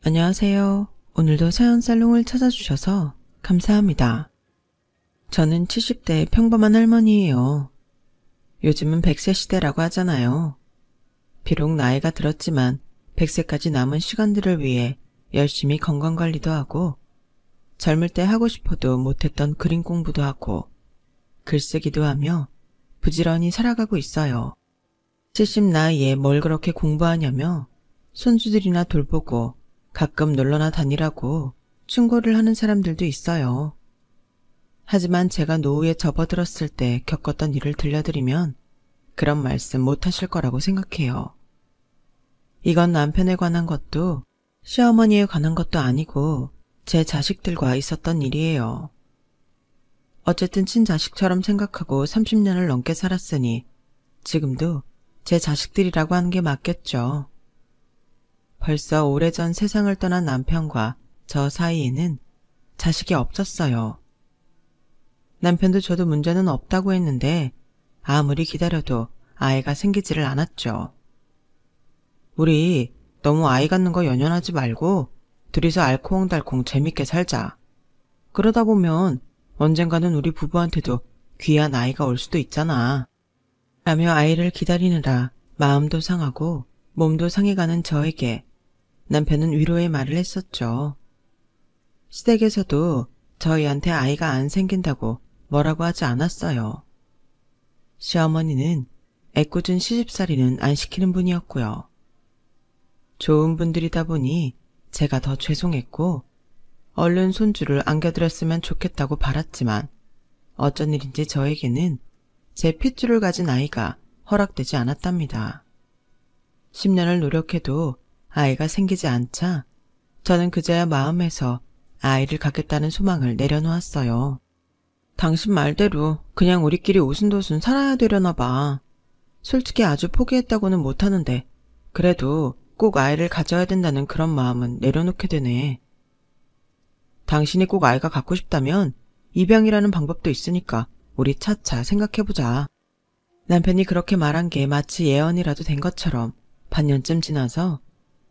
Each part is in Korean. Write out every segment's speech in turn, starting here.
안녕하세요. 오늘도 사연 살롱을 찾아주셔서 감사합니다. 저는 70대 평범한 할머니예요. 요즘은 100세 시대라고 하잖아요. 비록 나이가 들었지만 100세까지 남은 시간들을 위해 열심히 건강관리도 하고 젊을 때 하고 싶어도 못했던 그림 공부도 하고 글쓰기도 하며 부지런히 살아가고 있어요. 70 나이에 뭘 그렇게 공부하냐며 손주들이나 돌보고 가끔 놀러나 다니라고 충고를 하는 사람들도 있어요. 하지만 제가 노후에 접어들었을 때 겪었던 일을 들려드리면 그런 말씀 못하실 거라고 생각해요. 이건 남편에 관한 것도 시어머니에 관한 것도 아니고 제 자식들과 있었던 일이에요. 어쨌든 친자식처럼 생각하고 30년을 넘게 살았으니 지금도 제 자식들이라고 하는 게 맞겠죠. 벌써 오래전 세상을 떠난 남편과 저 사이에는 자식이 없었어요. 남편도 저도 문제는 없다고 했는데 아무리 기다려도 아이가 생기지를 않았죠. 우리 너무 아이 갖는 거 연연하지 말고 둘이서 알콩달콩 재밌게 살자. 그러다 보면 언젠가는 우리 부부한테도 귀한 아이가 올 수도 있잖아. 라며 아이를 기다리느라 마음도 상하고 몸도 상해가는 저에게 남편은 위로의 말을 했었죠. 시댁에서도 저희한테 아이가 안 생긴다고 뭐라고 하지 않았어요. 시어머니는 애꿎은 시집살이는 안 시키는 분이었고요. 좋은 분들이다 보니 제가 더 죄송했고 얼른 손주를 안겨드렸으면 좋겠다고 바랐지만 어쩐 일인지 저에게는 제 핏줄을 가진 아이가 허락되지 않았답니다. 10년을 노력해도 아이가 생기지 않자 저는 그제야 마음에서 아이를 갖겠다는 소망을 내려놓았어요. 당신 말대로 그냥 우리끼리 오순도순 살아야 되려나 봐. 솔직히 아주 포기했다고는 못하는데 그래도 꼭 아이를 가져야 된다는 그런 마음은 내려놓게 되네. 당신이 꼭 아이가 갖고 싶다면 입양이라는 방법도 있으니까 우리 차차 생각해보자. 남편이 그렇게 말한 게 마치 예언이라도 된 것처럼 반년쯤 지나서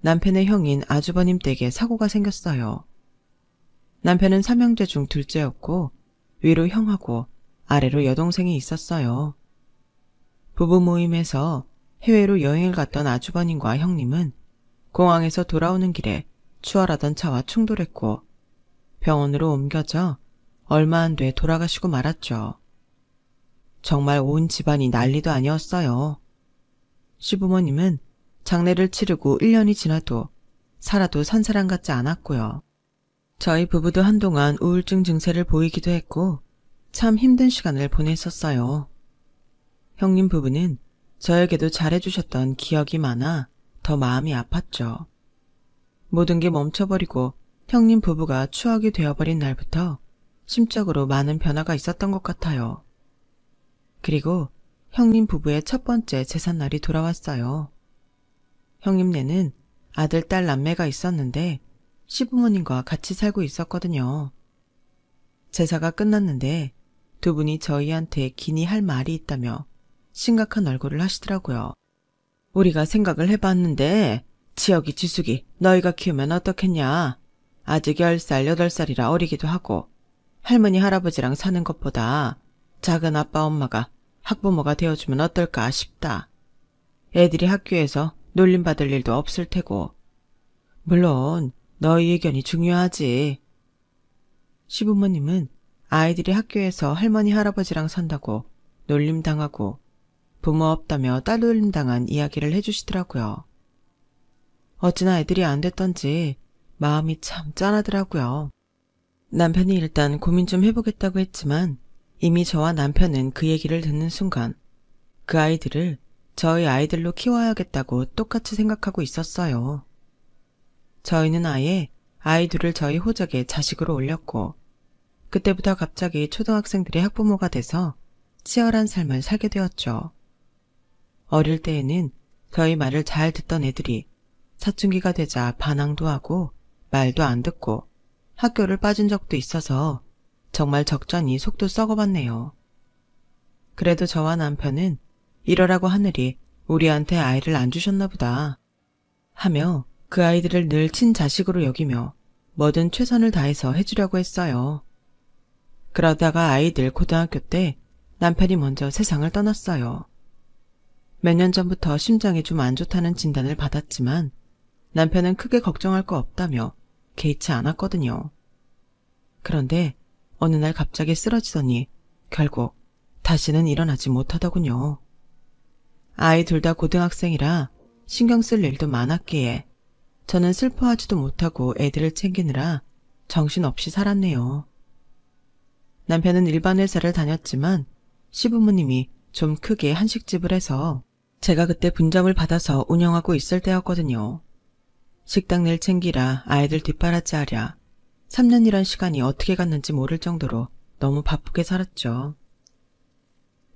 남편의 형인 아주버님 댁에 사고가 생겼어요. 남편은 삼형제 중 둘째였고 위로 형하고 아래로 여동생이 있었어요. 부부 모임에서 해외로 여행을 갔던 아주버님과 형님은 공항에서 돌아오는 길에 추월하던 차와 충돌했고 병원으로 옮겨져 얼마 안 돼 돌아가시고 말았죠. 정말 온 집안이 난리도 아니었어요. 시부모님은 장례를 치르고 1년이 지나도 살아도 산 사람 같지 않았고요. 저희 부부도 한동안 우울증 증세를 보이기도 했고 참 힘든 시간을 보냈었어요. 형님 부부는 저에게도 잘해주셨던 기억이 많아 더 마음이 아팠죠. 모든 게 멈춰버리고 형님 부부가 추억이 되어버린 날부터 심적으로 많은 변화가 있었던 것 같아요. 그리고 형님 부부의 첫 번째 제삿날이 돌아왔어요. 형님네는 아들, 딸, 남매가 있었는데 시부모님과 같이 살고 있었거든요. 제사가 끝났는데 두 분이 저희한테 기니 할 말이 있다며 심각한 얼굴을 하시더라고요. 우리가 생각을 해봤는데 지역이 지숙이 너희가 키우면 어떻겠냐. 아직 10살, 8살이라 어리기도 하고 할머니, 할아버지랑 사는 것보다 작은 아빠, 엄마가 학부모가 되어주면 어떨까 싶다. 애들이 학교에서 놀림받을 일도 없을 테고. 물론 너희 의견이 중요하지. 시부모님은 아이들이 학교에서 할머니, 할아버지랑 산다고 놀림당하고 부모 없다며 딸 놀림당한 이야기를 해주시더라고요. 어찌나 애들이 안 됐던지 마음이 참 짠하더라고요. 남편이 일단 고민 좀 해보겠다고 했지만 이미 저와 남편은 그 얘기를 듣는 순간 그 아이들을 저희 아이들로 키워야겠다고 똑같이 생각하고 있었어요. 저희는 아예 아이들을 저희 호적에 자식으로 올렸고 그때부터 갑자기 초등학생들이 학부모가 돼서 치열한 삶을 살게 되었죠. 어릴 때에는 저희 말을 잘 듣던 애들이 사춘기가 되자 반항도 하고 말도 안 듣고 학교를 빠진 적도 있어서 정말 적잖이 속도 썩어봤네요. 그래도 저와 남편은 이러라고 하늘이 우리한테 아이를 안 주셨나 보다 하며 그 아이들을 늘 친자식으로 여기며 뭐든 최선을 다해서 해주려고 했어요. 그러다가 아이들 고등학교 때 남편이 먼저 세상을 떠났어요. 몇 년 전부터 심장이 좀 안 좋다는 진단을 받았지만 남편은 크게 걱정할 거 없다며 개의치 않았거든요. 그런데 어느 날 갑자기 쓰러지더니 결국 다시는 일어나지 못하더군요. 아이 둘 다 고등학생이라 신경 쓸 일도 많았기에 저는 슬퍼하지도 못하고 애들을 챙기느라 정신없이 살았네요. 남편은 일반 회사를 다녔지만 시부모님이 좀 크게 한식집을 해서 제가 그때 분점을 받아서 운영하고 있을 때였거든요. 식당 일 챙기라 아이들 뒷바라지 하랴 3년이란 시간이 어떻게 갔는지 모를 정도로 너무 바쁘게 살았죠.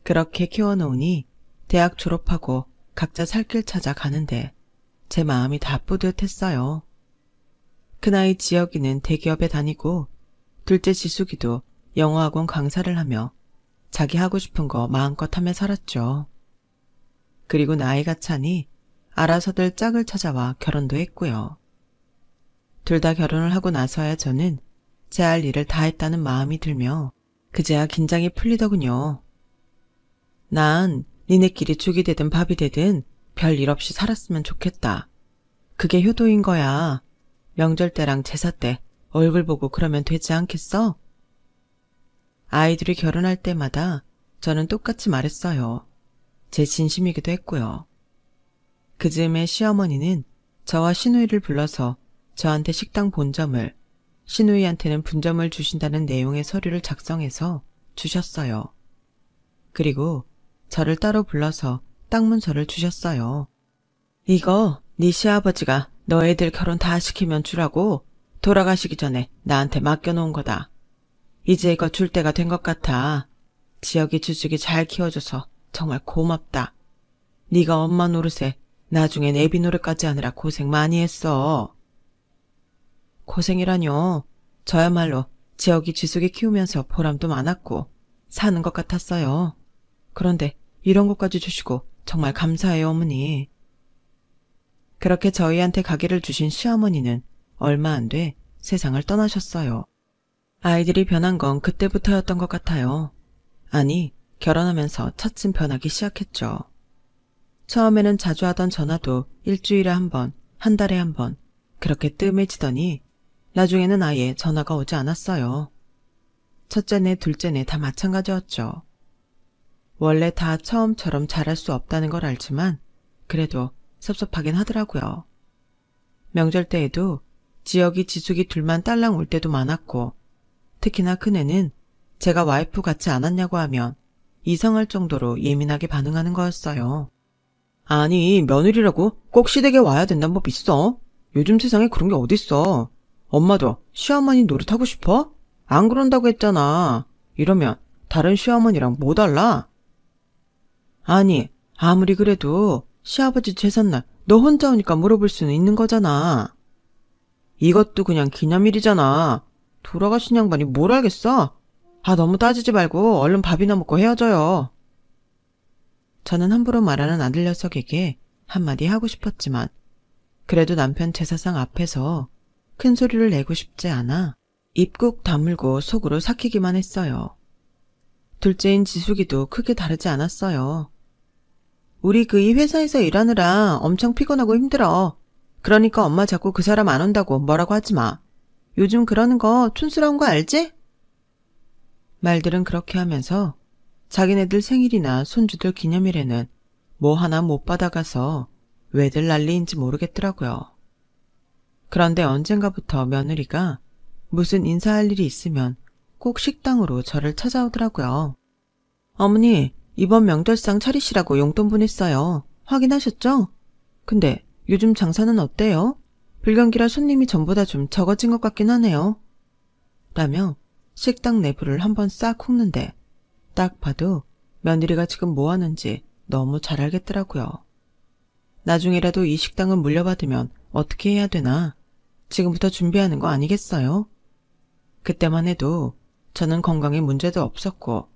그렇게 키워놓으니 대학 졸업하고 각자 살 길 찾아 가는데 제 마음이 다 뿌듯했어요. 그 나이 지혁이는 대기업에 다니고 둘째 지숙이도 영어학원 강사를 하며 자기 하고 싶은 거 마음껏 하며 살았죠. 그리고 나이가 차니 알아서들 짝을 찾아와 결혼도 했고요. 둘 다 결혼을 하고 나서야 저는 제 할 일을 다 했다는 마음이 들며 그제야 긴장이 풀리더군요. 난 니네끼리 죽이 되든 밥이 되든 별 일 없이 살았으면 좋겠다. 그게 효도인 거야. 명절 때랑 제사 때 얼굴 보고 그러면 되지 않겠어? 아이들이 결혼할 때마다 저는 똑같이 말했어요. 제 진심이기도 했고요. 그 즈음에 시어머니는 저와 시누이를 불러서 저한테 식당 본점을, 시누이한테는 분점을 주신다는 내용의 서류를 작성해서 주셨어요. 그리고 저를 따로 불러서 땅 문서를 주셨어요. 이거 네 시아버지가 너 애들 결혼 다 시키면 주라고 돌아가시기 전에 나한테 맡겨놓은 거다. 이제 이거 줄 때가 된 것 같아. 지혁이 주숙이 잘 키워줘서 정말 고맙다. 네가 엄마 노릇에 나중엔 애비 노릇까지 하느라 고생 많이 했어. 고생이라뇨. 저야말로 지혁이 지숙이 키우면서 보람도 많았고 사는 것 같았어요. 그런데 이런 것까지 주시고 정말 감사해요, 어머니. 그렇게 저희한테 가게를 주신 시어머니는 얼마 안 돼 세상을 떠나셨어요. 아이들이 변한 건 그때부터였던 것 같아요. 아니, 결혼하면서 차츰 변하기 시작했죠. 처음에는 자주 하던 전화도 일주일에 한 번, 한 달에 한 번 그렇게 뜸해지더니 나중에는 아예 전화가 오지 않았어요. 첫째네, 둘째네 다 마찬가지였죠. 원래 다 처음처럼 잘할 수 없다는 걸 알지만 그래도 섭섭하긴 하더라고요. 명절 때에도 지혁이 지숙이 둘만 딸랑 올 때도 많았고 특히나 큰애는 제가 와이프 같지 않았냐고 하면 이상할 정도로 예민하게 반응하는 거였어요. 아니, 며느리라고 꼭 시댁에 와야 된다는 법 있어? 요즘 세상에 그런 게 어딨어. 엄마도 시어머니 노릇하고 싶어? 안 그런다고 했잖아. 이러면 다른 시어머니랑 뭐 달라? 아니, 아무리 그래도 시아버지 제삿날 너 혼자 오니까 물어볼 수는 있는 거잖아. 이것도 그냥 기념일이잖아. 돌아가신 양반이 뭘 알겠어? 너무 따지지 말고 얼른 밥이나 먹고 헤어져요. 저는 함부로 말하는 아들 녀석에게 한마디 하고 싶었지만 그래도 남편 제사상 앞에서 큰 소리를 내고 싶지 않아 입 꾹 다물고 속으로 삭히기만 했어요. 둘째인 지숙이도 크게 다르지 않았어요. 우리 이 회사에서 일하느라 엄청 피곤하고 힘들어. 그러니까 엄마 자꾸 그 사람 안 온다고 뭐라고 하지 마. 요즘 그러는 거 촌스러운 거 알지? 말들은 그렇게 하면서 자기네들 생일이나 손주들 기념일에는 뭐 하나 못 받아가서 왜들 난리인지 모르겠더라고요. 그런데 언젠가부터 며느리가 무슨 인사할 일이 있으면 꼭 식당으로 저를 찾아오더라고요. 어머니, 이번 명절상 차리시라고 용돈 보냈어요. 확인하셨죠? 근데 요즘 장사는 어때요? 불경기라 손님이 전보다 좀 적어진 것 같긴 하네요. 라며 식당 내부를 한번 싹 훑는데 딱 봐도 며느리가 지금 뭐 하는지 너무 잘 알겠더라고요. 나중에라도 이 식당을 물려받으면 어떻게 해야 되나 지금부터 준비하는 거 아니겠어요? 그때만 해도 저는 건강에 문제도 없었고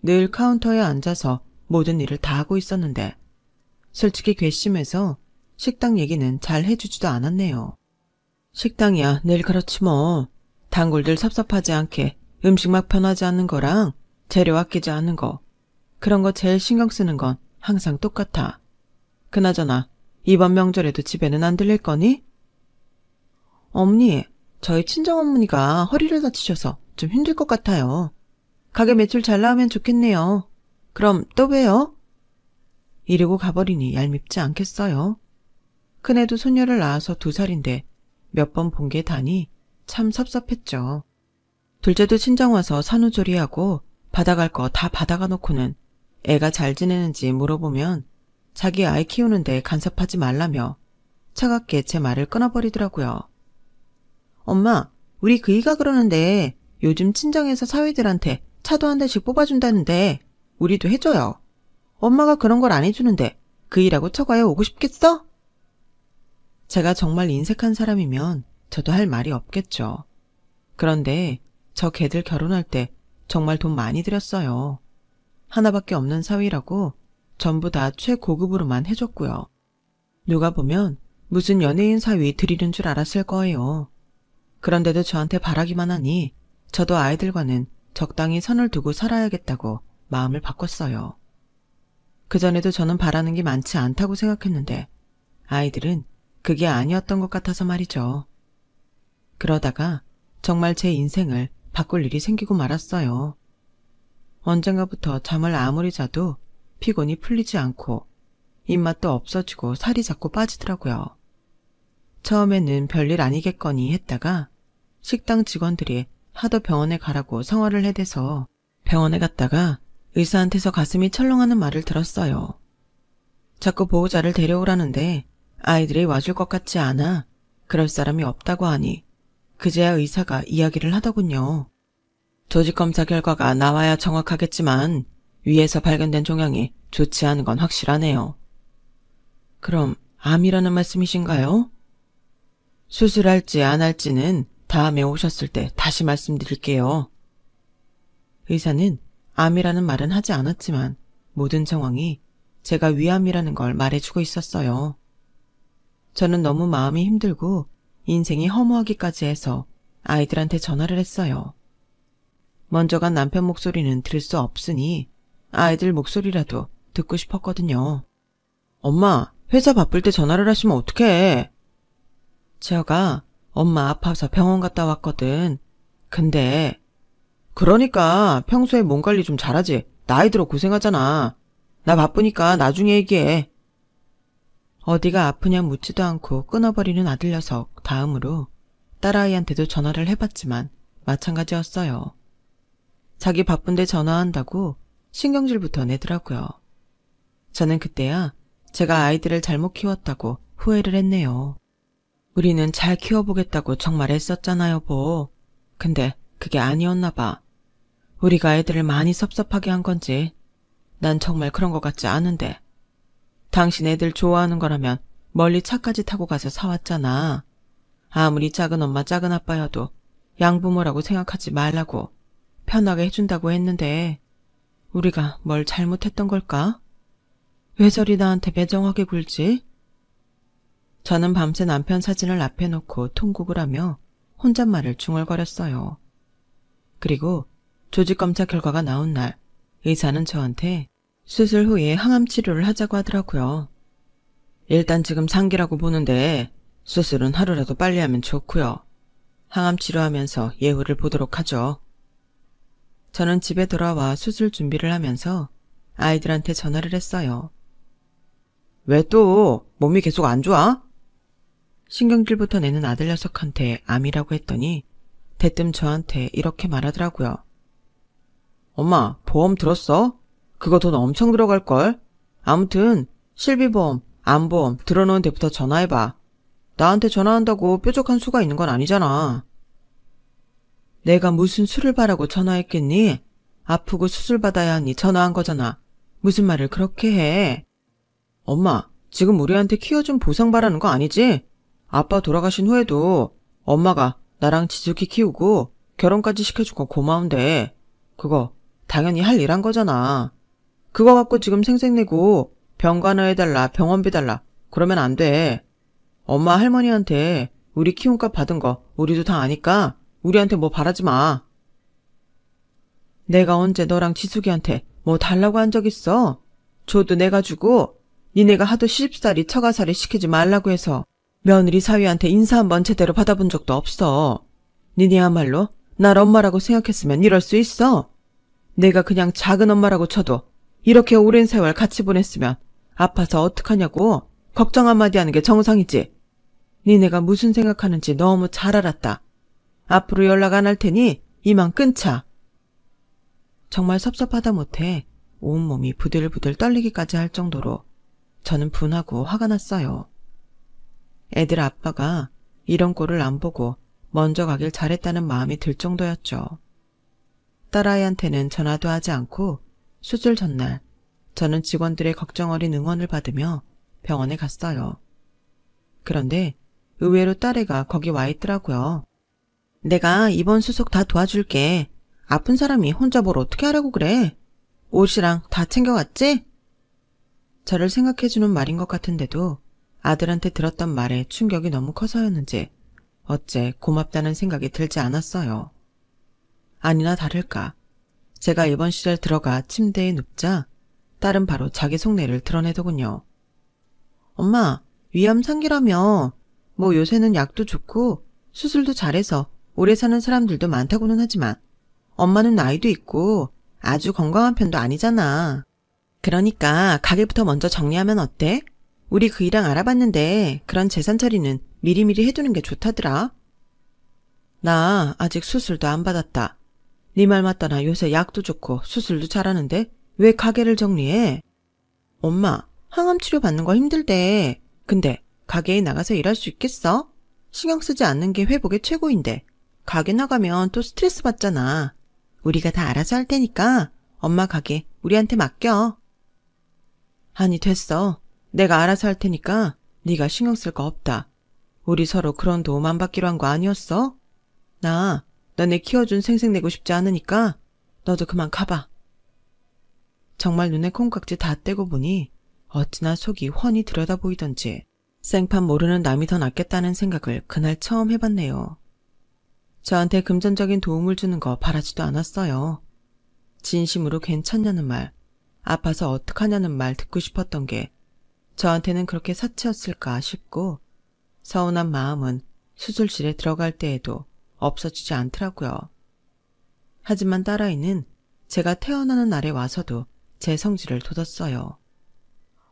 늘 카운터에 앉아서 모든 일을 다 하고 있었는데 솔직히 괘씸해서 식당 얘기는 잘 해주지도 않았네요. 식당이야 늘 그렇지 뭐. 단골들 섭섭하지 않게 음식 막 변하지 않는 거랑 재료 아끼지 않는 거, 그런 거 제일 신경 쓰는 건 항상 똑같아. 그나저나 이번 명절에도 집에는 안 들릴 거니? 어머니, 저희 친정어머니가 허리를 다치셔서 좀 힘들 것 같아요. 가게 매출 잘 나오면 좋겠네요. 그럼 또 봬요? 이러고 가버리니 얄밉지 않겠어요? 큰애도 소녀를 낳아서 2살인데 몇 번 본 게 다니 참 섭섭했죠. 둘째도 친정 와서 산후조리하고 받아갈 거 다 받아가 놓고는 애가 잘 지내는지 물어보면 자기 아이 키우는데 간섭하지 말라며 차갑게 제 말을 끊어버리더라고요. 엄마, 우리 그이가 그러는데 요즘 친정에서 사위들한테 차도 한 대씩 뽑아준다는데 우리도 해줘요. 엄마가 그런 걸 안 해주는데 그이라고 처가에 오고 싶겠어? 제가 정말 인색한 사람이면 저도 할 말이 없겠죠. 그런데 저 걔들 결혼할 때 정말 돈 많이 들였어요. 하나밖에 없는 사위라고 전부 다 최고급으로만 해줬고요. 누가 보면 무슨 연예인 사위 드리는 줄 알았을 거예요. 그런데도 저한테 바라기만 하니 저도 아이들과는 적당히 선을 두고 살아야겠다고 마음을 바꿨어요. 그전에도 저는 바라는 게 많지 않다고 생각했는데 아이들은 그게 아니었던 것 같아서 말이죠. 그러다가 정말 제 인생을 바꿀 일이 생기고 말았어요. 언젠가부터 잠을 아무리 자도 피곤이 풀리지 않고 입맛도 없어지고 살이 자꾸 빠지더라고요. 처음에는 별일 아니겠거니 했다가 식당 직원들이 하도 병원에 가라고 성화를 해대서 병원에 갔다가 의사한테서 가슴이 철렁하는 말을 들었어요. 자꾸 보호자를 데려오라는데 아이들이 와줄 것 같지 않아 그럴 사람이 없다고 하니 그제야 의사가 이야기를 하더군요. 조직검사 결과가 나와야 정확하겠지만 위에서 발견된 종양이 좋지 않은 건 확실하네요. 그럼 암이라는 말씀이신가요? 수술할지 안 할지는 다음에 오셨을 때 다시 말씀드릴게요. 의사는 암이라는 말은 하지 않았지만 모든 정황이 제가 위암이라는 걸 말해주고 있었어요. 저는 너무 마음이 힘들고 인생이 허무하기까지 해서 아이들한테 전화를 했어요. 먼저 간 남편 목소리는 들을 수 없으니 아이들 목소리라도 듣고 싶었거든요. 엄마, 회사 바쁠 때 전화를 하시면 어떡해? 제가 엄마 아파서 병원 갔다 왔거든. 근데 그러니까 평소에 몸 관리 좀 잘하지. 나이 들어 고생하잖아. 나 바쁘니까 나중에 얘기해. 어디가 아프냐 묻지도 않고 끊어버리는 아들 녀석 다음으로 딸아이한테도 전화를 해봤지만 마찬가지였어요. 자기 바쁜데 전화한다고 신경질부터 내더라고요. 저는 그때야 제가 아이들을 잘못 키웠다고 후회를 했네요. 우리는 잘 키워보겠다고 정말 애썼잖아 여보. 근데 그게 아니었나 봐. 우리가 애들을 많이 섭섭하게 한 건지 난 정말 그런 것 같지 않은데. 당신 애들 좋아하는 거라면 멀리 차까지 타고 가서 사왔잖아. 아무리 작은 엄마 작은 아빠여도 양부모라고 생각하지 말라고 편하게 해준다고 했는데 우리가 뭘 잘못했던 걸까? 왜 저리 나한테 매정하게 굴지? 저는 밤새 남편 사진을 앞에 놓고 통곡을 하며 혼잣말을 중얼거렸어요. 그리고 조직검사 결과가 나온 날 의사는 저한테 수술 후에 항암 치료를 하자고 하더라고요. 일단 지금 상기라고 보는데 수술은 하루라도 빨리 하면 좋고요. 항암 치료하면서 예후를 보도록 하죠. 저는 집에 돌아와 수술 준비를 하면서 아이들한테 전화를 했어요. 왜 또 몸이 계속 안 좋아? 신경질부터 내는 아들 녀석한테 암이라고 했더니 대뜸 저한테 이렇게 말하더라고요. 엄마, 보험 들었어? 그거 돈 엄청 들어갈걸? 아무튼 실비보험, 암보험 들어놓은 데부터 전화해봐. 나한테 전화한다고 뾰족한 수가 있는 건 아니잖아. 내가 무슨 수를 바라고 전화했겠니? 아프고 수술 받아야 하니 전화한 거잖아. 무슨 말을 그렇게 해? 엄마, 지금 우리한테 키워준 보상 바라는 거 아니지? 아빠 돌아가신 후에도 엄마가 나랑 지숙이 키우고 결혼까지 시켜준 건 고마운데 그거 당연히 할 일 한 거잖아. 그거 갖고 지금 생색내고 병간호 해달라 병원비 달라 그러면 안 돼. 엄마 할머니한테 우리 키움값 받은 거 우리도 다 아니까 우리한테 뭐 바라지 마. 내가 언제 너랑 지숙이한테 뭐 달라고 한 적 있어? 줘도 내가 주고 니네가 하도 시집살이 처가살이 시키지 말라고 해서 며느리 사위한테 인사 한번 제대로 받아본 적도 없어. 니네야말로 날 엄마라고 생각했으면 이럴 수 있어? 내가 그냥 작은 엄마라고 쳐도 이렇게 오랜 세월 같이 보냈으면 아파서 어떡하냐고 걱정 한마디 하는 게 정상이지. 니네가 무슨 생각하는지 너무 잘 알았다. 앞으로 연락 안 할 테니 이만 끊자. 정말 섭섭하다 못해 온몸이 부들부들 떨리기까지 할 정도로 저는 분하고 화가 났어요. 애들 아빠가 이런 꼴을 안 보고 먼저 가길 잘했다는 마음이 들 정도였죠. 딸아이한테는 전화도 하지 않고 수술 전날 저는 직원들의 걱정 어린 응원을 받으며 병원에 갔어요. 그런데 의외로 딸애가 거기 와 있더라고요. 내가 이번 수속 다 도와줄게. 아픈 사람이 혼자 뭘 어떻게 하라고 그래. 옷이랑 다 챙겨갔지? 저를 생각해주는 말인 것 같은데도 아들한테 들었던 말에 충격이 너무 커서였는지 어째 고맙다는 생각이 들지 않았어요. 아니나 다를까. 제가 입원실에 들어가 침대에 눕자 딸은 바로 자기 속내를 드러내더군요. 엄마, 위암 상기라며. 뭐 요새는 약도 좋고 수술도 잘해서 오래 사는 사람들도 많다고는 하지만 엄마는 나이도 있고 아주 건강한 편도 아니잖아. 그러니까 가게부터 먼저 정리하면 어때? 우리 그 일랑 알아봤는데 그런 재산 처리는 미리미리 해두는 게 좋다더라. 나 아직 수술도 안 받았다. 네 말 맞다나 요새 약도 좋고 수술도 잘하는데 왜 가게를 정리해? 엄마, 항암 치료 받는 거 힘들대. 근데 가게에 나가서 일할 수 있겠어? 신경 쓰지 않는 게 회복의 최고인데 가게 나가면 또 스트레스 받잖아. 우리가 다 알아서 할 테니까 엄마 가게 우리한테 맡겨. 아니 됐어. 내가 알아서 할 테니까 네가 신경 쓸 거 없다. 우리 서로 그런 도움 안 받기로 한 거 아니었어? 나 너네 키워준 생색내고 싶지 않으니까 너도 그만 가봐. 정말 눈에 콩깍지 다 떼고 보니 어찌나 속이 훤히 들여다보이던지 생판 모르는 남이 더 낫겠다는 생각을 그날 처음 해봤네요. 저한테 금전적인 도움을 주는 거 바라지도 않았어요. 진심으로 괜찮냐는 말, 아파서 어떡하냐는 말 듣고 싶었던 게 저한테는 그렇게 사치였을까 싶고 서운한 마음은 수술실에 들어갈 때에도 없어지지 않더라고요. 하지만 딸아이는 제가 태어나는 날에 와서도 제 성질을 돋았어요.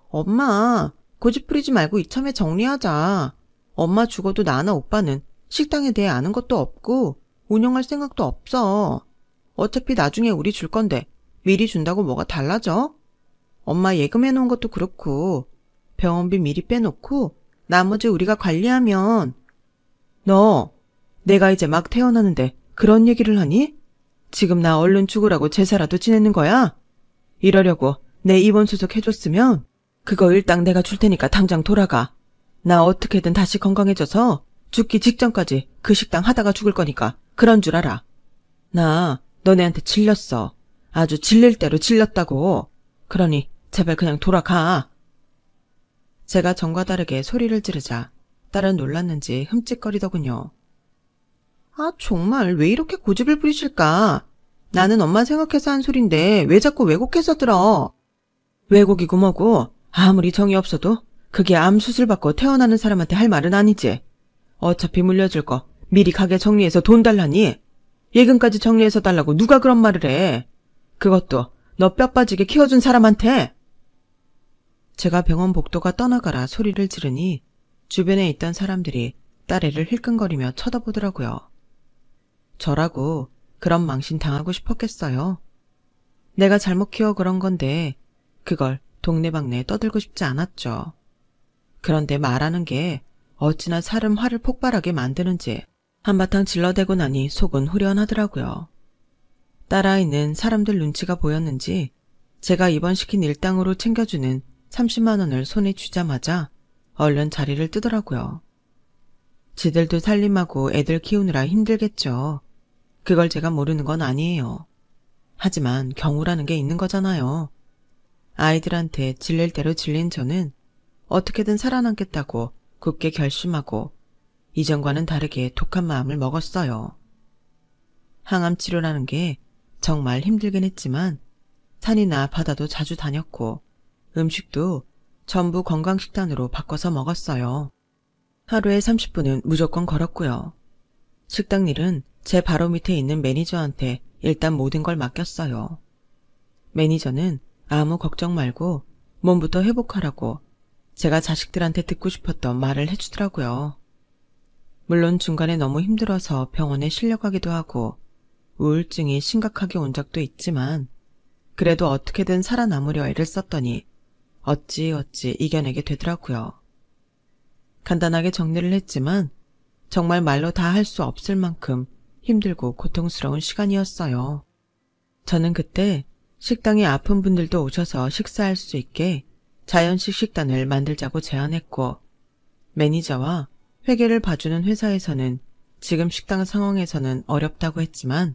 엄마, 고집 부리지 말고 이참에 정리하자. 엄마 죽어도 나나 오빠는 식당에 대해 아는 것도 없고 운영할 생각도 없어. 어차피 나중에 우리 줄 건데 미리 준다고 뭐가 달라져? 엄마 예금해놓은 것도 그렇고 병원비 미리 빼놓고 나머지 우리가 관리하면. 너 내가 이제 막 태어나는데 그런 얘기를 하니? 지금 나 얼른 죽으라고 제사라도 지내는 거야? 이러려고 내 입원 수속 해줬으면 그거 일당 내가 줄 테니까 당장 돌아가. 나 어떻게든 다시 건강해져서 죽기 직전까지 그 식당 하다가 죽을 거니까 그런 줄 알아. 나 너네한테 질렸어. 아주 질릴 대로 질렸다고. 그러니 제발 그냥 돌아가. 제가 전과 다르게 소리를 지르자 딸은 놀랐는지 흠칫거리더군요. 아, 정말 왜 이렇게 고집을 부리실까? 나는 엄마 생각해서 한 소린데 왜 자꾸 왜곡해서 들어? 왜곡이고 뭐고 아무리 정이 없어도 그게 암 수술 받고 태어나는 사람한테 할 말은 아니지. 어차피 물려줄 거 미리 가게 정리해서 돈 달라니? 예금까지 정리해서 달라고 누가 그런 말을 해? 그것도 너 뼈 빠지게 키워준 사람한테? 제가 병원 복도가 떠나가라 소리를 지르니 주변에 있던 사람들이 딸애를 힐끔거리며 쳐다보더라고요. 저라고 그런 망신 당하고 싶었겠어요? 내가 잘못 키워 그런 건데 그걸 동네방네에 떠들고 싶지 않았죠. 그런데 말하는 게 어찌나 사람 화를 폭발하게 만드는지 한바탕 질러대고 나니 속은 후련하더라고요. 딸아이는 사람들 눈치가 보였는지 제가 입원시킨 일당으로 챙겨주는 30만 원을 손에 쥐자마자 얼른 자리를 뜨더라고요. 지들도 살림하고 애들 키우느라 힘들겠죠. 그걸 제가 모르는 건 아니에요. 하지만 경우라는 게 있는 거잖아요. 아이들한테 질릴 대로 질린 저는 어떻게든 살아남겠다고 굳게 결심하고 이전과는 다르게 독한 마음을 먹었어요. 항암 치료라는 게 정말 힘들긴 했지만 산이나 바다도 자주 다녔고 음식도 전부 건강식단으로 바꿔서 먹었어요. 하루에 30분은 무조건 걸었고요. 식당 일은 제 바로 밑에 있는 매니저한테 일단 모든 걸 맡겼어요. 매니저는 아무 걱정 말고 몸부터 회복하라고 제가 자식들한테 듣고 싶었던 말을 해주더라고요. 물론 중간에 너무 힘들어서 병원에 실려가기도 하고 우울증이 심각하게 온 적도 있지만 그래도 어떻게든 살아남으려 애를 썼더니 어찌 이겨내게 되더라고요. 간단하게 정리를 했지만 정말 말로 다 할 수 없을 만큼 힘들고 고통스러운 시간이었어요. 저는 그때 식당에 아픈 분들도 오셔서 식사할 수 있게 자연식 식단을 만들자고 제안했고 매니저와 회계를 봐주는 회사에서는 지금 식당 상황에서는 어렵다고 했지만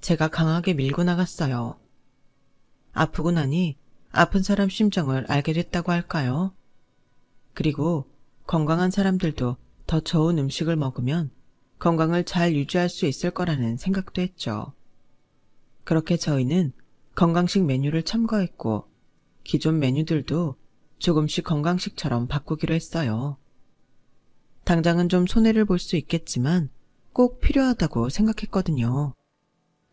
제가 강하게 밀고 나갔어요. 아프고 나니 아픈 사람 심정을 알게 됐다고 할까요? 그리고 건강한 사람들도 더 좋은 음식을 먹으면 건강을 잘 유지할 수 있을 거라는 생각도 했죠. 그렇게 저희는 건강식 메뉴를 첨가했고 기존 메뉴들도 조금씩 건강식처럼 바꾸기로 했어요. 당장은 좀 손해를 볼 수 있겠지만 꼭 필요하다고 생각했거든요.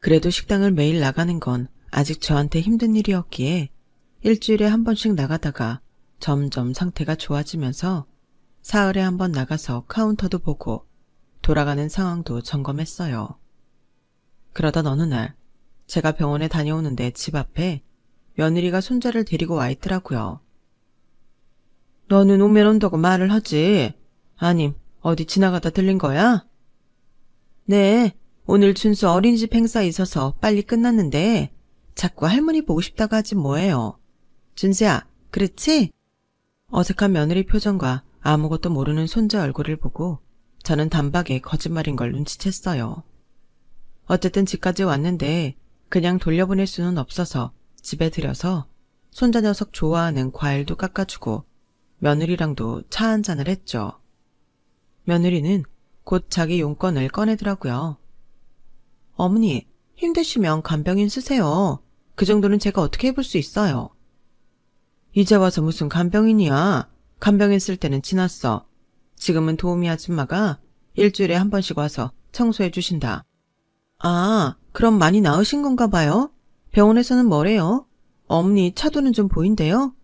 그래도 식당을 매일 나가는 건 아직 저한테 힘든 일이었기에 일주일에 한 번씩 나가다가 점점 상태가 좋아지면서 사흘에 한 번 나가서 카운터도 보고 돌아가는 상황도 점검했어요. 그러던 어느 날 제가 병원에 다녀오는데 집 앞에 며느리가 손자를 데리고 와 있더라고요. 너는 오면 온다고 말을 하지. 아님 어디 지나가다 들린 거야? 네, 오늘 준수 어린이집 행사 있어서 빨리 끝났는데 자꾸 할머니 보고 싶다고 하지 뭐예요. 준수야, 그렇지? 어색한 며느리 표정과 아무것도 모르는 손자 얼굴을 보고 저는 단박에 거짓말인 걸 눈치챘어요. 어쨌든 집까지 왔는데 그냥 돌려보낼 수는 없어서 집에 들여서 손자 녀석 좋아하는 과일도 깎아주고 며느리랑도 차 한잔을 했죠. 며느리는 곧 자기 용건을 꺼내더라고요. 어머니, 힘드시면 간병인 쓰세요. 그 정도는 제가 어떻게 해볼 수 있어요. 이제 와서 무슨 간병인이야. 간병인 쓸 때는 지났어. 지금은 도우미 아줌마가 일주일에 한 번씩 와서 청소해 주신다. 아, 그럼 많이 나으신 건가 봐요? 병원에서는 뭐래요? 어머니 차도는 좀 보인대요?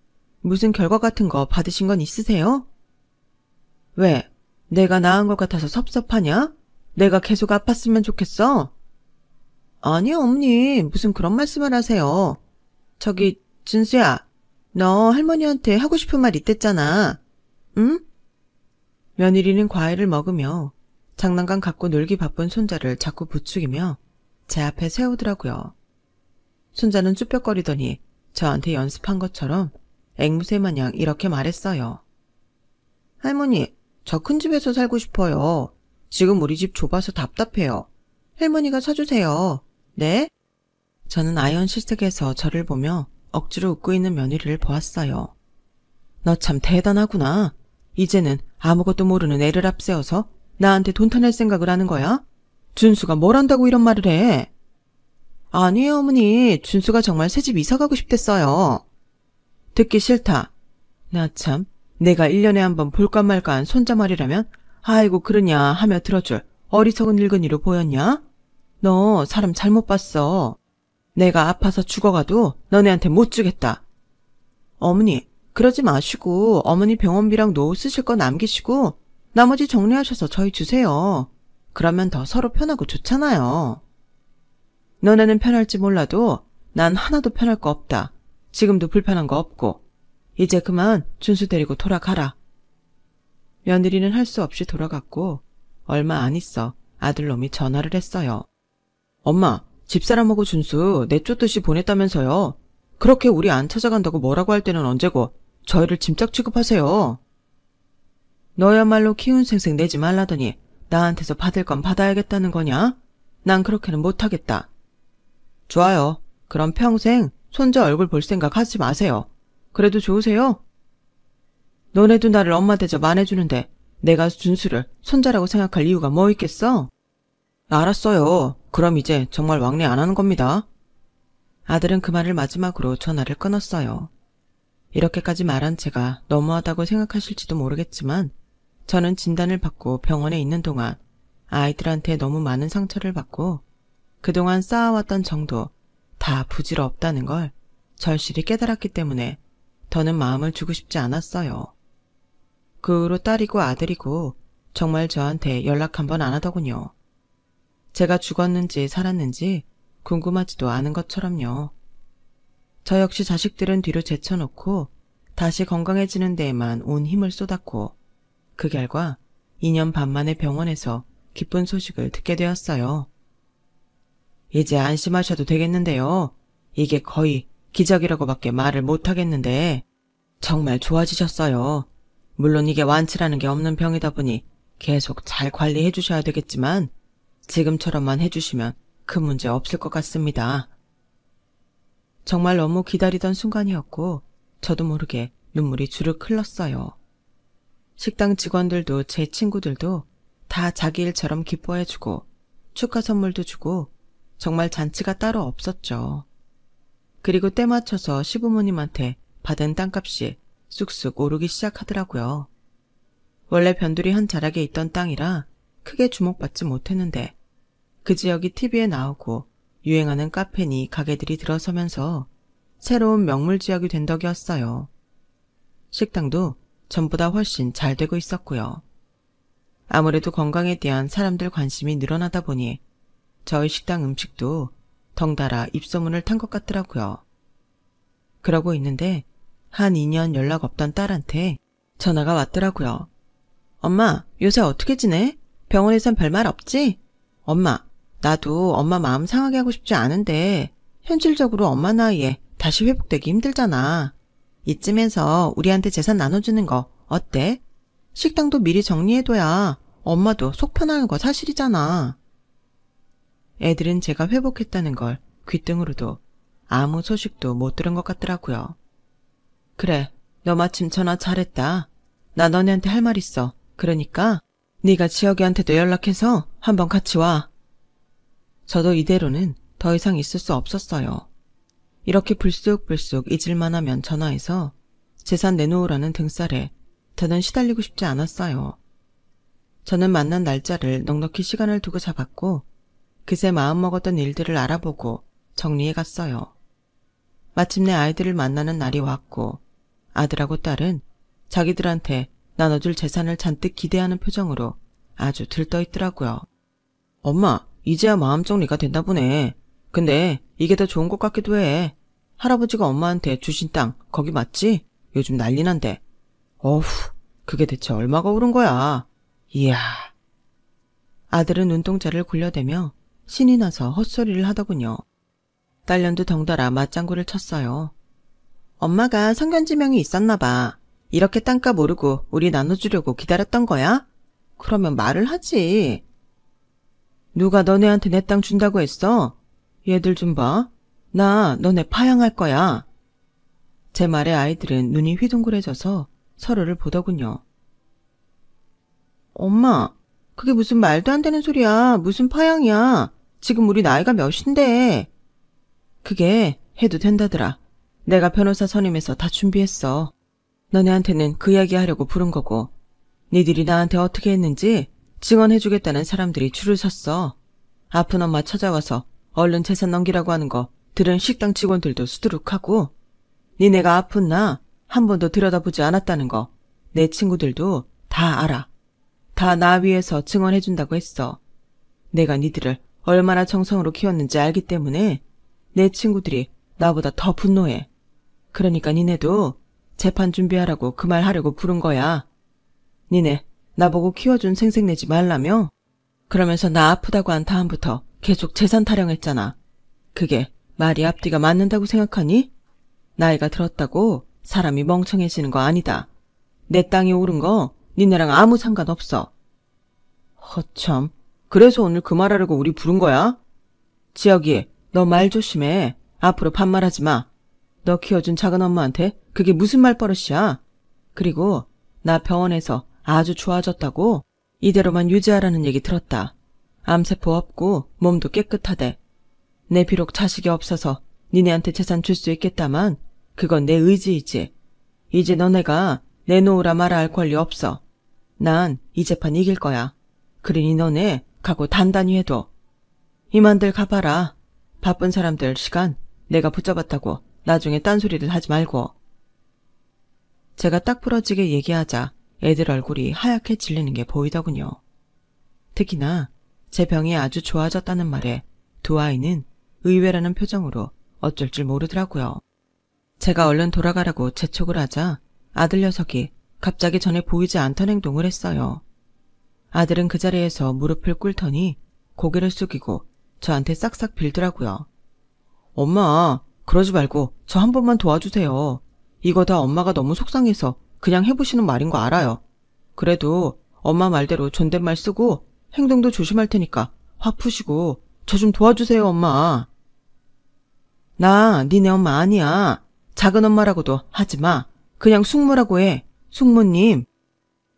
무슨 결과 같은 거 받으신 건 있으세요? 왜? 내가 나은 것 같아서 섭섭하냐? 내가 계속 아팠으면 좋겠어? 아니, 어머니, 무슨 그런 말씀을 하세요. 저기, 준수야, 너 할머니한테 하고 싶은 말 있댔잖아. 응? 며느리는 과일을 먹으며 장난감 갖고 놀기 바쁜 손자를 자꾸 부추기며 제 앞에 세우더라고요. 손자는 쭈뼛거리더니 저한테 연습한 것처럼 앵무새 마냥 이렇게 말했어요. 할머니, 저 큰 집에서 살고 싶어요. 지금 우리 집 좁아서 답답해요. 할머니가 사주세요. 네? 저는 아연 실색에서 저를 보며 억지로 웃고 있는 며느리를 보았어요. 너 참 대단하구나. 이제는 아무것도 모르는 애를 앞세워서 나한테 돈 타낼 생각을 하는 거야? 준수가 뭘 안다고 이런 말을 해? 아니에요, 어머니. 준수가 정말 새집 이사 가고 싶댔어요. 듣기 싫다. 나 참, 내가 1년에 한 번 볼까 말까 한 손자 말이라면 아이고 그러냐 하며 들어줄 어리석은 늙은이로 보였냐? 너 사람 잘못 봤어. 내가 아파서 죽어가도 너네한테 못 주겠다. 어머니, 그러지 마시고 어머니 병원비랑 노후 쓰실 거 남기시고 나머지 정리하셔서 저희 주세요. 그러면 더 서로 편하고 좋잖아요. 너네는 편할지 몰라도 난 하나도 편할 거 없다. 지금도 불편한 거 없고. 이제 그만 준수 데리고 돌아가라. 며느리는 할 수 없이 돌아갔고 얼마 안 있어 아들놈이 전화를 했어요. 엄마, 집사람하고 준수 내쫓듯이 보냈다면서요. 그렇게 우리 안 찾아간다고 뭐라고 할 때는 언제고 저희를 짐짝 취급하세요. 너야말로 키운생생 내지 말라더니 나한테서 받을 건 받아야겠다는 거냐? 난 그렇게는 못하겠다. 좋아요. 그럼 평생 손자 얼굴 볼 생각 하지 마세요. 그래도 좋으세요? 너네도 나를 엄마 대접 안 해주는데 내가 준수를 손자라고 생각할 이유가 뭐 있겠어? 알았어요. 그럼 이제 정말 왕래 안 하는 겁니다. 아들은 그 말을 마지막으로 전화를 끊었어요. 이렇게까지 말한 제가 너무하다고 생각하실지도 모르겠지만 저는 진단을 받고 병원에 있는 동안 아이들한테 너무 많은 상처를 받고 그동안 쌓아왔던 정도 다 부질없다는 걸 절실히 깨달았기 때문에 더는 마음을 주고 싶지 않았어요. 그 후로 딸이고 아들이고 정말 저한테 연락 한 번 안 하더군요. 제가 죽었는지 살았는지 궁금하지도 않은 것처럼요. 저 역시 자식들은 뒤로 제쳐놓고 다시 건강해지는 데에만 온 힘을 쏟았고 그 결과 2년 반 만에 병원에서 기쁜 소식을 듣게 되었어요. 이제 안심하셔도 되겠는데요. 이게 거의 기적이라고밖에 말을 못하겠는데 정말 좋아지셨어요. 물론 이게 완치라는 게 없는 병이다 보니 계속 잘 관리해 주셔야 되겠지만 지금처럼만 해주시면 큰 문제 없을 것 같습니다. 정말 너무 기다리던 순간이었고 저도 모르게 눈물이 주르륵 흘렀어요. 식당 직원들도 제 친구들도 다 자기 일처럼 기뻐해주고 축하 선물도 주고 정말 잔치가 따로 없었죠. 그리고 때 맞춰서 시부모님한테 받은 땅값이 쑥쑥 오르기 시작하더라고요. 원래 변두리 한 자락에 있던 땅이라 크게 주목받지 못했는데 그 지역이 TV에 나오고 유행하는 카페니 가게들이 들어서면서 새로운 명물지역이 된 덕이었어요. 식당도 전보다 훨씬 잘 되고 있었고요. 아무래도 건강에 대한 사람들 관심이 늘어나다 보니 저희 식당 음식도 덩달아 입소문을 탄 것 같더라고요. 그러고 있는데 한 2년 연락 없던 딸한테 전화가 왔더라고요. 엄마, 요새 어떻게 지내? 병원에선 별말 없지? 엄마, 나도 엄마 마음 상하게 하고 싶지 않은데 현실적으로 엄마 나이에 다시 회복되기 힘들잖아. 이쯤에서 우리한테 재산 나눠주는 거 어때? 식당도 미리 정리해둬야 엄마도 속 편하는 거 사실이잖아. 애들은 제가 회복했다는 걸 귓등으로도 아무 소식도 못 들은 것 같더라고요. 그래, 너 마침 전화 잘했다. 나 너네한테 할 말 있어. 그러니까 네가 지혁이한테도 연락해서 한번 같이 와. 저도 이대로는 더 이상 있을 수 없었어요. 이렇게 불쑥불쑥 잊을만 하면 전화해서 재산 내놓으라는 등살에 더는 시달리고 싶지 않았어요. 저는 만난 날짜를 넉넉히 시간을 두고 잡았고 그새 마음먹었던 일들을 알아보고 정리해갔어요. 마침내 아이들을 만나는 날이 왔고 아들하고 딸은 자기들한테 나눠줄 재산을 잔뜩 기대하는 표정으로 아주 들떠있더라고요. 엄마, 이제야 마음 정리가 됐나 보네. 근데 이게 더 좋은 것 같기도 해. 할아버지가 엄마한테 주신 땅 거기 맞지? 요즘 난리 난데. 어후, 그게 대체 얼마가 오른 거야. 이야. 아들은 눈동자를 굴려대며 신이 나서 헛소리를 하더군요. 딸년도 덩달아 맞장구를 쳤어요. 엄마가 성견지명이 있었나 봐. 이렇게 땅값 오르고 우리 나눠주려고 기다렸던 거야? 그러면 말을 하지. 누가 너네한테 내 땅 준다고 했어? 얘들 좀 봐. 나 너네 파양할 거야. 제 말에 아이들은 눈이 휘둥그레져서 서로를 보더군요. 엄마, 그게 무슨 말도 안 되는 소리야. 무슨 파양이야. 지금 우리 나이가 몇인데. 그게 해도 된다더라. 내가 변호사 선임해서 다 준비했어. 너네한테는 그 이야기 하려고 부른 거고 니들이 나한테 어떻게 했는지 증언해주겠다는 사람들이 줄을 섰어. 아픈 엄마 찾아와서 얼른 재산 넘기라고 하는 거 들은 식당 직원들도 수두룩하고 니네가 아픈 나 한 번도 들여다보지 않았다는 거 내 친구들도 다 알아. 다 나 위해서 증언해준다고 했어. 내가 니들을 얼마나 정성으로 키웠는지 알기 때문에 내 친구들이 나보다 더 분노해. 그러니까 니네도 재판 준비하라고 그 말 하려고 부른 거야. 니네 나보고 키워준 생색내지 말라며? 그러면서 나 아프다고 한 다음부터 계속 재산 타령했잖아. 그게 말이 앞뒤가 맞는다고 생각하니? 나이가 들었다고 사람이 멍청해지는 거 아니다. 내 땅이 오른 거 니네랑 아무 상관없어. 허참, 그래서 오늘 그 말하려고 우리 부른 거야? 지혁이, 너 말 조심해. 앞으로 반말하지 마. 너 키워준 작은 엄마한테 그게 무슨 말버릇이야. 그리고 나 병원에서 아주 좋아졌다고? 이대로만 유지하라는 얘기 들었다. 암세포 없고 몸도 깨끗하대. 내 비록 자식이 없어서 니네한테 재산 줄 수 있겠다만 그건 내 의지이지. 이제 너네가 내놓으라 말아 할 권리 없어. 난 이 재판 이길 거야. 그러니 너네 각오 단단히 해둬. 이만들 가봐라. 바쁜 사람들 시간 내가 붙잡았다고 나중에 딴소리를 하지 말고. 제가 딱 부러지게 얘기하자 애들 얼굴이 하얗게 질리는 게 보이더군요. 특히나 제 병이 아주 좋아졌다는 말에 두 아이는 의외라는 표정으로 어쩔 줄 모르더라고요. 제가 얼른 돌아가라고 재촉을 하자 아들 녀석이 갑자기 전에 보이지 않던 행동을 했어요. 아들은 그 자리에서 무릎을 꿇더니 고개를 숙이고 저한테 싹싹 빌더라고요. 엄마, 그러지 말고 저 한 번만 도와주세요. 이거 다 엄마가 너무 속상해서 그냥 해보시는 말인 거 알아요. 그래도 엄마 말대로 존댓말 쓰고 행동도 조심할 테니까 화 푸시고 저 좀 도와주세요, 엄마. 나 니네 엄마 아니야. 작은 엄마라고도 하지 마. 그냥 숙모라고 해. 숙모님.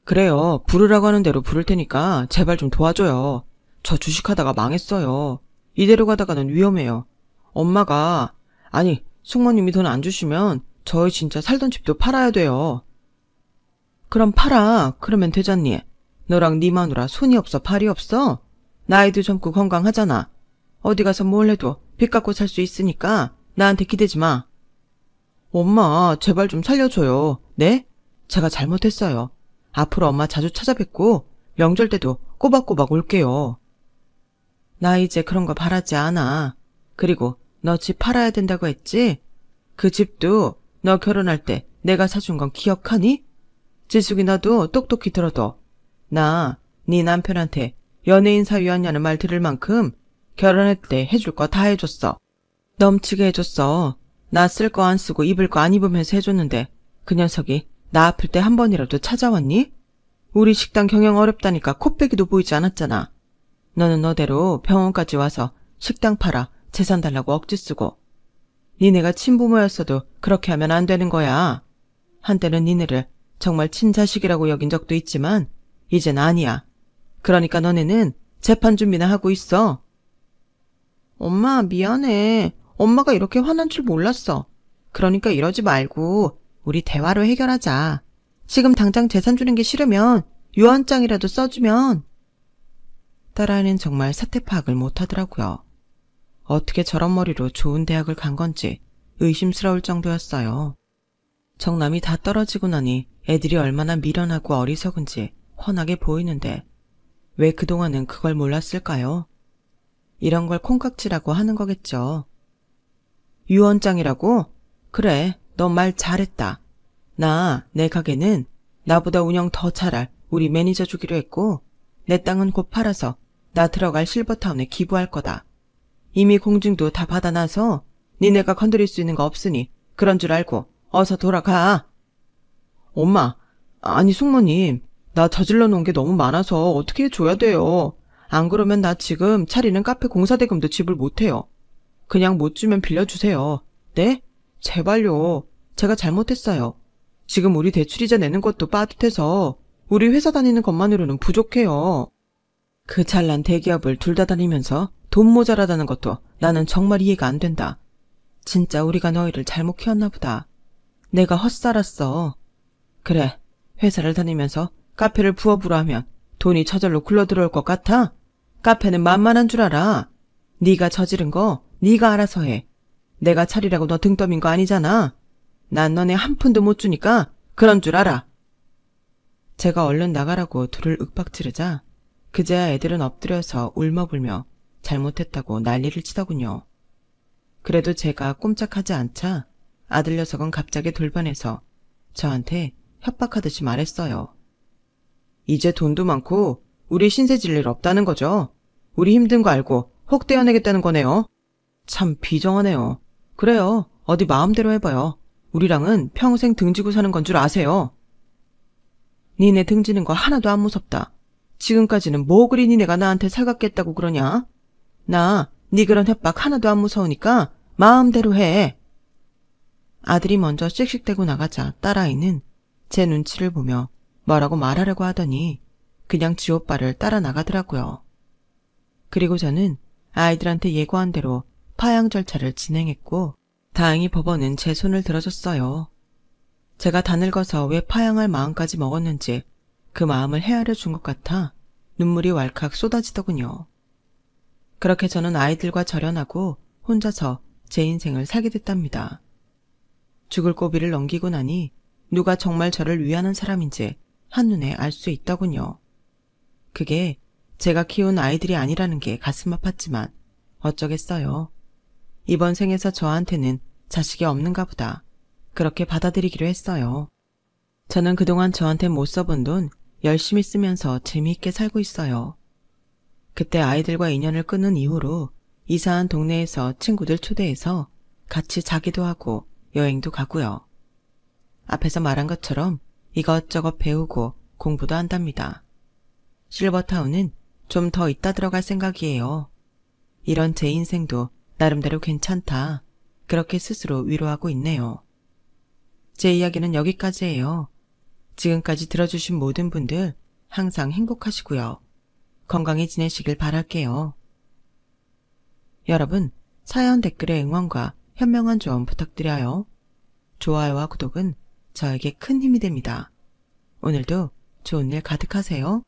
그래요. 부르라고 하는 대로 부를 테니까 제발 좀 도와줘요. 저 주식하다가 망했어요. 이대로 가다가는 위험해요. 엄마가 아니 숙모님이 돈 안 주시면 저희 진짜 살던 집도 팔아야 돼요. 그럼 팔아. 그러면 되잖니. 너랑 네 마누라 손이 없어 팔이 없어? 나이도 젊고 건강하잖아. 어디 가서 뭘 해도 빚 갚고 살 수 있으니까 나한테 기대지 마. 엄마 제발 좀 살려줘요. 네? 제가 잘못했어요. 앞으로 엄마 자주 찾아뵙고 명절 때도 꼬박꼬박 올게요. 나 이제 그런 거 바라지 않아. 그리고 너 집 팔아야 된다고 했지? 그 집도 너 결혼할 때 내가 사준 건 기억하니? 지숙이 너도 똑똑히 들어둬. 나 네 남편한테 연예인 사위였냐는 말 들을 만큼 결혼할 때 해줄 거 다 해줬어. 넘치게 해줬어. 나 쓸 거 안 쓰고 입을 거 안 입으면서 해줬는데 그 녀석이 나 아플 때 한 번이라도 찾아왔니? 우리 식당 경영 어렵다니까 코빼기도 보이지 않았잖아. 너는 너대로 병원까지 와서 식당 팔아 재산 달라고 억지 쓰고. 니네가 친부모였어도 그렇게 하면 안 되는 거야. 한때는 니네를 정말 친자식이라고 여긴 적도 있지만 이젠 아니야. 그러니까 너네는 재판 준비나 하고 있어. 엄마 미안해. 엄마가 이렇게 화난 줄 몰랐어. 그러니까 이러지 말고 우리 대화로 해결하자. 지금 당장 재산 주는 게 싫으면 유언장이라도 써주면. 딸아이는 정말 사태 파악을 못하더라고요. 어떻게 저런 머리로 좋은 대학을 간 건지 의심스러울 정도였어요. 정남이 다 떨어지고 나니 애들이 얼마나 미련하고 어리석은지 훤하게 보이는데 왜 그동안은 그걸 몰랐을까요? 이런 걸 콩깍지라고 하는 거겠죠. 유언장이라고? 그래, 너 말 잘했다. 내 가게는 나보다 운영 더 잘할 우리 매니저 주기로 했고 내 땅은 곧 팔아서 나 들어갈 실버타운에 기부할 거다. 이미 공증도 다 받아놔서 니네가 건드릴 수 있는 거 없으니 그런 줄 알고 어서 돌아가. 엄마, 아니 숙모님, 나 저질러 놓은 게 너무 많아서 어떻게 해줘야 돼요. 안 그러면 나 지금 차리는 카페 공사대금도 지불 못해요. 그냥 못 주면 빌려주세요. 네? 제발요. 제가 잘못했어요. 지금 우리 대출이자 내는 것도 빠듯해서 우리 회사 다니는 것만으로는 부족해요. 그 잘난 대기업을 둘 다 다니면서 돈 모자라다는 것도 나는 정말 이해가 안 된다. 진짜 우리가 너희를 잘못 키웠나 보다. 내가 헛살았어. 그래, 회사를 다니면서 카페를 부업으로 하면 돈이 저절로 굴러들어올 것 같아? 카페는 만만한 줄 알아. 네가 저지른 거 네가 알아서 해. 내가 차리라고 너 등 떠민 거 아니잖아. 난 너네 한 푼도 못 주니까 그런 줄 알아. 제가 얼른 나가라고 둘을 윽박지르자 그제야 애들은 엎드려서 울먹울며 잘못했다고 난리를 치더군요. 그래도 제가 꼼짝하지 않자 아들 녀석은 갑자기 돌변해서 저한테 협박하듯이 말했어요. 이제 돈도 많고 우리 신세 질 일 없다는 거죠? 우리 힘든 거 알고 혹 떼어내겠다는 거네요. 참 비정하네요. 그래요. 어디 마음대로 해봐요. 우리랑은 평생 등지고 사는 건 줄 아세요. 니네 등지는 거 하나도 안 무섭다. 지금까지는 뭐 그리 니네가 나한테 살갑겠다고 그러냐? 나 네 그런 협박 하나도 안 무서우니까 마음대로 해. 아들이 먼저 씩씩대고 나가자 딸아이는 제 눈치를 보며 뭐라고 말하려고 하더니 그냥 지 오빠를 따라 나가더라고요. 그리고 저는 아이들한테 예고한 대로 파양 절차를 진행했고 다행히 법원은 제 손을 들어줬어요. 제가 다 늙어서 왜 파양할 마음까지 먹었는지 그 마음을 헤아려 준 것 같아 눈물이 왈칵 쏟아지더군요. 그렇게 저는 아이들과 절연하고 혼자서 제 인생을 살게 됐답니다. 죽을 고비를 넘기고 나니 누가 정말 저를 위하는 사람인지 한눈에 알 수 있더군요. 그게 제가 키운 아이들이 아니라는 게 가슴 아팠지만 어쩌겠어요. 이번 생에서 저한테는 자식이 없는가 보다. 그렇게 받아들이기로 했어요. 저는 그동안 저한테 못 써본 돈 열심히 쓰면서 재미있게 살고 있어요. 그때 아이들과 인연을 끊은 이후로 이사한 동네에서 친구들 초대해서 같이 자기도 하고 여행도 가고요. 앞에서 말한 것처럼 이것저것 배우고 공부도 한답니다. 실버타운은 좀 더 있다 들어갈 생각이에요. 이런 제 인생도 나름대로 괜찮다. 그렇게 스스로 위로하고 있네요. 제 이야기는 여기까지예요. 지금까지 들어주신 모든 분들 항상 행복하시고요. 건강히 지내시길 바랄게요. 여러분, 사연 댓글에 응원과 현명한 조언 부탁드려요. 좋아요와 구독은 저에게 큰 힘이 됩니다. 오늘도 좋은 일 가득하세요.